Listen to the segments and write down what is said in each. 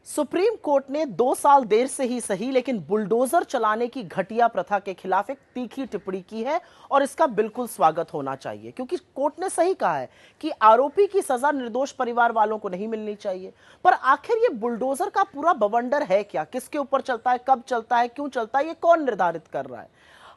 Supreme court ने 2 साल देर से ही सही लेकिन बुलडोजर चलाने की घटिया प्रथा के खिलाफ एक तीखी टिप्पणी की है और इसका बिल्कुल स्वागत होना चाहिए क्योंकि कोर्ट ने सही कहा है कि आरोपी की सजा निर्दोष परिवार वालों को नहीं मिलनी चाहिए। पर आखिर ये बुलडोजर का पूरा बवंडर है क्या, किसके ऊपर चलता है, कब चलता है, क्यों चलता है, ये कौन निर्धारित कर रहा है?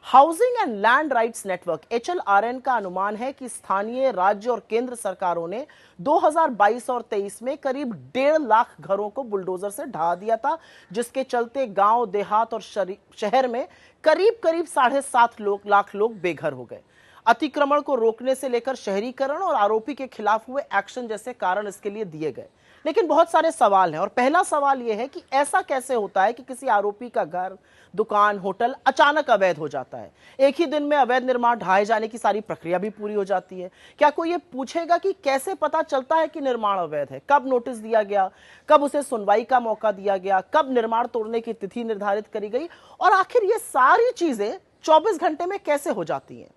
Housing and land rights network HLRN का अनुमान है कि स्थानीय, राज्य और केंद्र सरकारों ने 2022 और 23 में करीब 1.5 लाख घरों को बुलडोजर से ढहा दिया था, जिसके चलते गांव, देहात और शहर में करीब करीब 7.5 लाख लोग बेघर हो गए। अतिक्रमण को रोकने से लेकर शहरीकरण और आरोपी के खिलाफ हुए एक्शन जैसे कारण इसके लिए दिए गए। लेकिन बहुत सारे सवाल हैं और पहला सवाल यह है कि ऐसा कैसे होता है कि किसी आरोपी का घर, दुकान, होटल अचानक अवैध हो जाता है। एक ही दिन में अवैध निर्माण ढहाए जाने की सारी प्रक्रिया भी पूरी हो जाती है। क्या कोई ये पूछेगा कि कैसे पता चलता है कि निर्माण अवैध है? कब नोटिस दिया गया, कब उसे सुनवाई का मौका दिया गया, कब निर्माण तोड़ने की तिथि निर्धारित करी गई और आखिर ये सारी चीजें 24 घंटे में कैसे हो जाती हैं?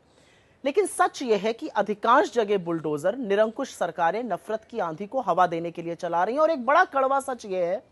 लेकिन सच यह है कि अधिकांश जगह बुलडोजर निरंकुश सरकारें नफरत की आंधी को हवा देने के लिए चला रही हैं और एक बड़ा कड़वा सच यह है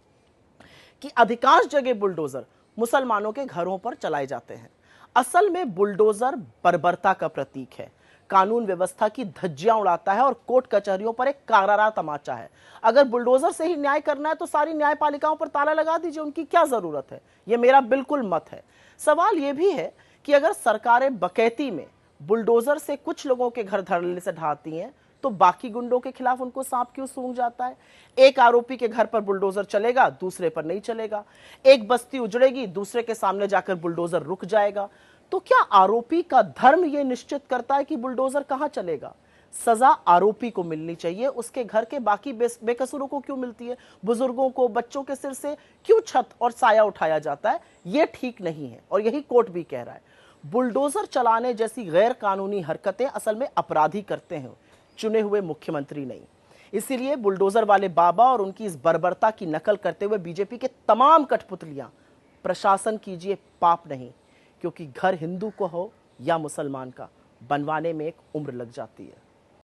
कि अधिकांश जगह बुलडोजर मुसलमानों के घरों पर चलाए जाते हैं। असल में बुलडोजर बर्बरता का प्रतीक है, कानून व्यवस्था की धज्जियां उड़ाता है और कोर्ट कचहरियों पर एक करारा तमाचा है। अगर बुलडोजर से ही न्याय करना है तो सारी न्यायपालिकाओं पर ताला लगा दीजिए, उनकी क्या जरूरत है? यह मेरा बिल्कुल मत है। सवाल यह भी है कि अगर सरकारें बकैती में बुलडोजर से कुछ लोगों के घर धड़ल्ले से ढहाती हैं तो बाकी गुंडों के खिलाफ उनको सांप क्यों सूंघ जाता है? एक आरोपी के घर पर बुलडोजर चलेगा, दूसरे पर नहीं चलेगा। एक बस्ती उजड़ेगी, दूसरे के सामने जाकर बुलडोजर रुक जाएगा। तो क्या आरोपी का धर्म यह निश्चित करता है कि बुलडोजर कहां चलेगा? सजा आरोपी को मिलनी चाहिए, उसके घर के बाकी बेकसूरों को क्यों मिलती है? बुजुर्गों को, बच्चों के सिर से क्यों छत और साया उठाया जाता है? यह ठीक नहीं है और यही कोर्ट भी कह रहा है। बुलडोजर चलाने जैसी गैर कानूनी हरकतें असल में अपराधी करते हैं, चुने हुए मुख्यमंत्री नहीं। इसीलिए बुलडोजर वाले बाबा और उनकी इस बर्बरता की नकल करते हुए बीजेपी के तमाम कठपुतलियां प्रशासन कीजिए पाप नहीं, क्योंकि घर हिंदू को हो या मुसलमान का, बनवाने में एक उम्र लग जाती है।